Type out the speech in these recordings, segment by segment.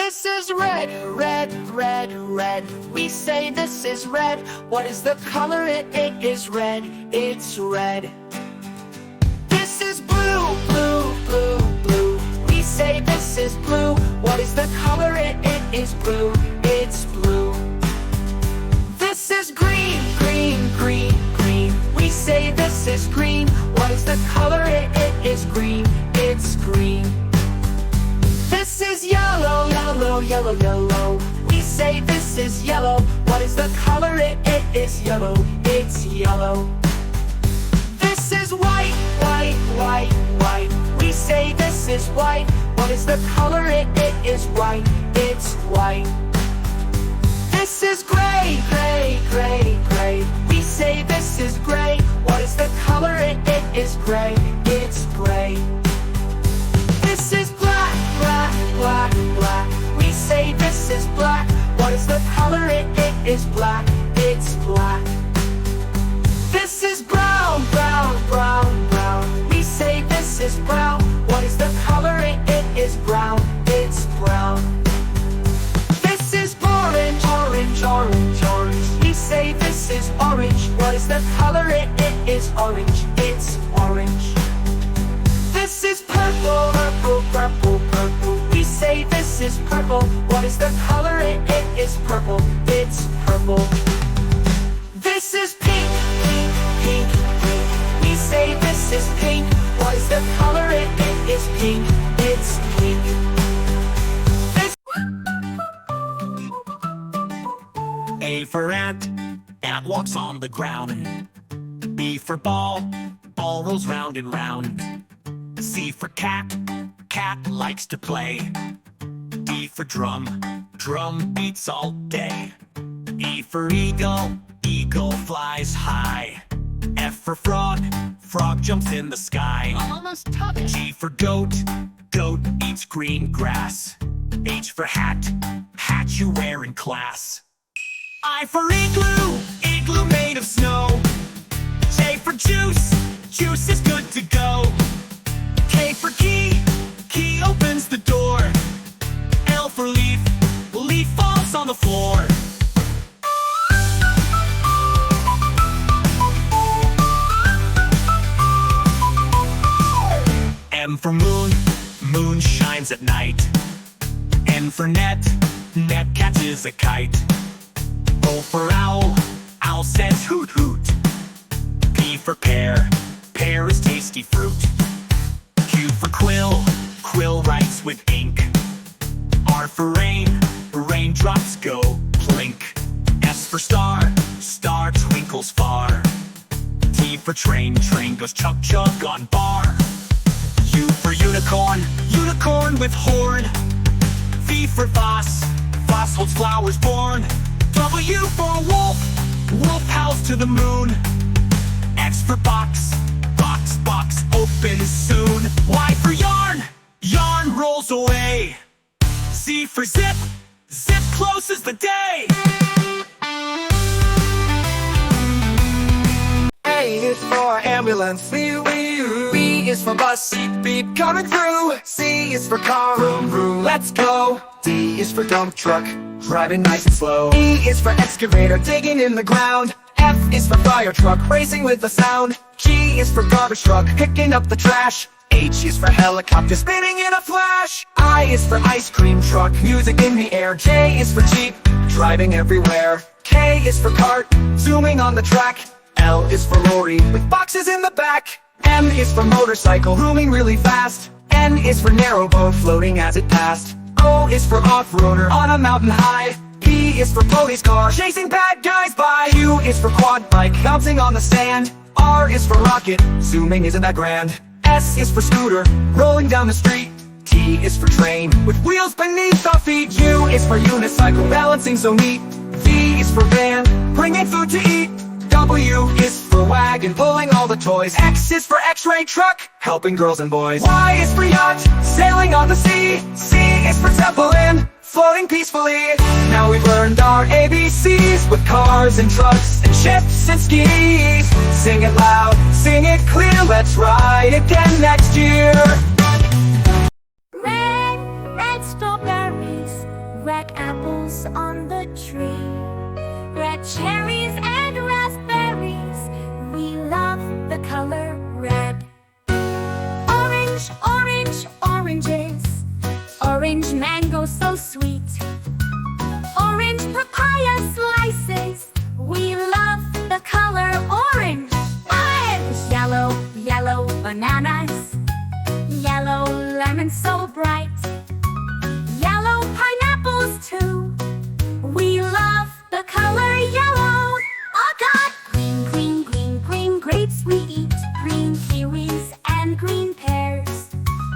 This is red, red, red, red. We say this is red. What is the color? It is red. It's red. This is blue, blue, blue, blue. We say this is blue. What is the color? It is blue. It's blue. This is green, green, green, green. We say this is green. What is the color? It is green. It's green. This is yellow, yellow, yellow, yellow. We say this is yellow. What is the color? It is yellow. It's yellow. This is white, white, white, white. We say this is white. What is the color? It is white. It's white. This is gray, gray, gray, gray. We say this is gray. What is the color? It is gray. It's gray. This is black, black, black, black. We say this is black. What is the color? It is black. It's black. This is brown, brown, brown, brown. We say this is brown. What is the color? It is brown. It's brown. This is orange, orange, orange, orange. We say this is orange. What is the color? It is orange. It's orange. This is purple, purple, purple, purple. We say this is purple. What is the color? It is purple. It's purple. This is pink, pink, pink, pink. We say this is pink. What is the color? It is pink. It's pink. This A for ant, ant walks on the ground. B for ball, ball rolls round and round. C for cat, cat likes to play. D for drum, drum beats all day. E for eagle, eagle flies high. F for frog, frog jumps in the sky. almost touched. G for goat, goat eats green grass. H for hat, hat you wear in class. I for igloo, igloo made of snow. J for juice, juice is good to go. K for key, key opens the door. L for leaf, leaf falls on the floor. M for moon, moon shines at night. N for net, net catches a kite. O for owl, owl says hoot hoot. P for pear, pear is tasty fruit. Q for quill, quill writes with ink. R for rain, raindrops go plink. S for star, star twinkles far. T for train, train goes chug chug on bar. U for unicorn, unicorn with horn. V for vase, vase holds flowers born. W for wolf, wolf howls to the moon. X for box, box, box opens soon. Y for yarn, yarn rolls away. Z for zip, zip closes the day. A is for ambulance. B is for bus. Beep, beep, coming through. C is for car. Vroom, vroom, let's go. D is for dump truck, driving nice and slow. E is for excavator, digging in the ground. F is for fire truck, racing with the sound. G is for garbage truck, picking up the trash. H is for helicopter, spinning in a flash. I is for ice cream truck, music in the air. J is for jeep, driving everywhere. K is for cart, zooming on the track. L is for lorry, with boxes in the back. M is for motorcycle, zooming really fast. N is for narrowboat, floating as it passed. O is for off-roader, on a mountain high. P is for police car, chasing bad guys by. Q is for quad bike, bouncing on the sand. R is for rocket, zooming isn't that grand. S is for scooter, rolling down the street. T is for train, with wheels beneath our feet. U is for unicycle, balancing so neat. V is for van, bringing food to eat. W is for wagon, pulling all the toys. X is for x-ray truck, helping girls and boys. Y is for yacht, sailing on the sea. C is for zeppelin, floating peacefully. Now we've learned our ABCs, with cars and trucks and ships and skis. Sing it loud, sing it clear, let's ride again next year. Red, red strawberries, apples on the tree, red cherries and raspberries. We love the color red. Orange, orange, oranges, orange mango so sweet, orange papaya slices. We love the color orange. Orange! Yellow, yellow bananas, yellow lemon so bright, yellow pineapples too. We love the color yellow. Oh God! Green, green, green, green grapes we eat, green kiwis and green pears,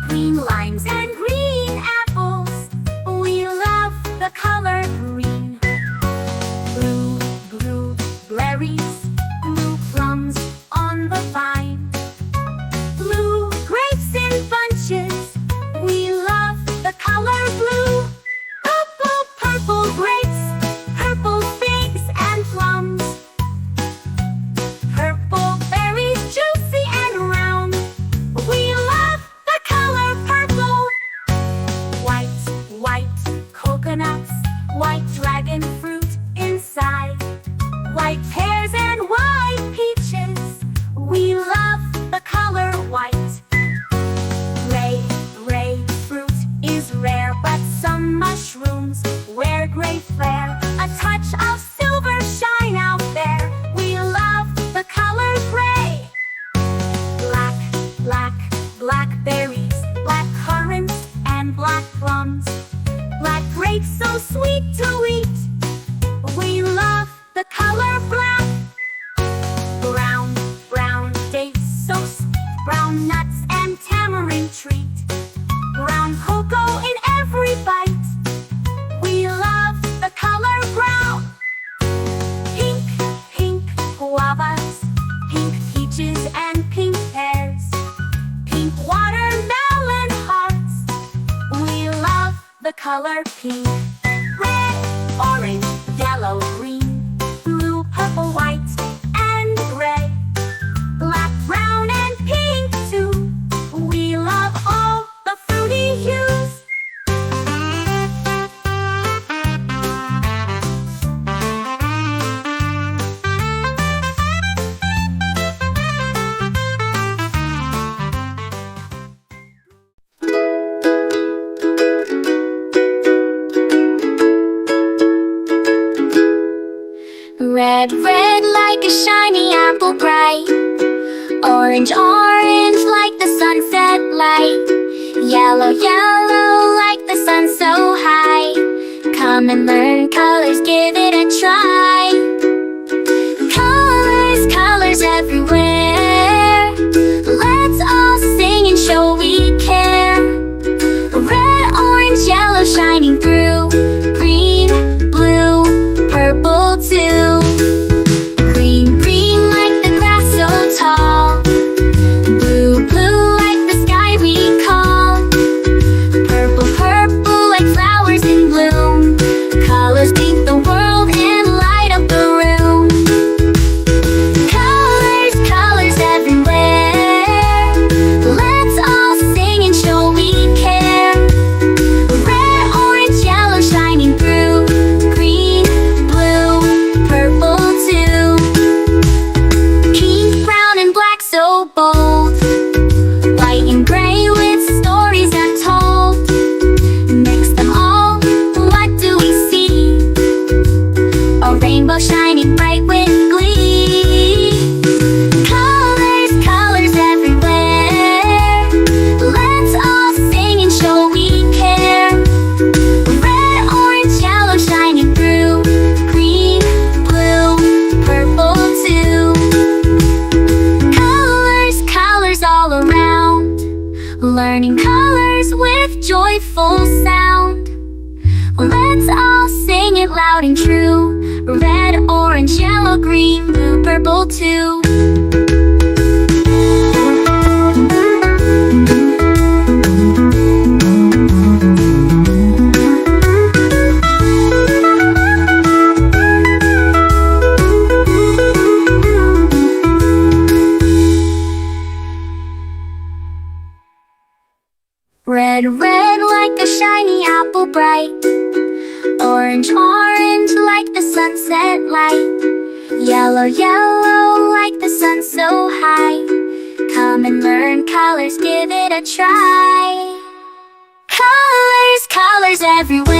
green limes and green apples. We love the color green. Blue, blue berries, blue plums on the vine, blue grapes in bunches. We love the color blue. Purple, purple grapes, purple figs and plums, purple berries juicy and round. We love the color purple. White, white coconuts, white dragon fruit inside, white pears and white peaches. We love the color white. Gray, gray fruit is rare, but some mushrooms wear gray flair. A touch of silver shine out there. We love the color gray. Black, black, blackberries, black currants and black plums, black grapes so sweet to eat. We love the color black. Brown, brown dates so sweet, brown nuts and tamarind treat, brown cocoa in every bite. We love the color brown. Pink, pink guavas, pink peaches and pink pears, pink watermelon hearts. We love the color pink. Red, orange, yellow, green, blue, purple, white, and gray, black, brown, and pink too. We love all the fruity hues. Red, red like a shiny apple bright, orange, orange like the sunset light, yellow, yellow like the sun so high. Come and learn colors, give it a try. Colors, colors everywhere. Let's all sing and show we care. Red, orange, yellow shining through, green, blue, purple too. Green, green like the grass so tall, blue, blue like the sky we call, purple, purple like flowers in bloom. Colors paint the world and light up the room. Colors, colors everywhere. Let's all sing and show we care. Red, orange, yellow shining through, green, blue, purple too. Pink, brown, and black so bold, white and gray with stories untold. Mix them all, what do we see? A rainbow shining bright with glee. Colors, colors everywhere. Let's all sing and show we care. Red, orange, yellow shining through, green, blue, purple too. Colors, colors all around, learning colors with joyful sound. Let's all sing it loud and true. Red, orange, yellow, green, blue, purple too. Red, red like a shiny apple bright, Orange, orange like the sunset light. Yellow, yellow like the sun so high. Come and learn colors, give it a try. Colors, colors everywhere.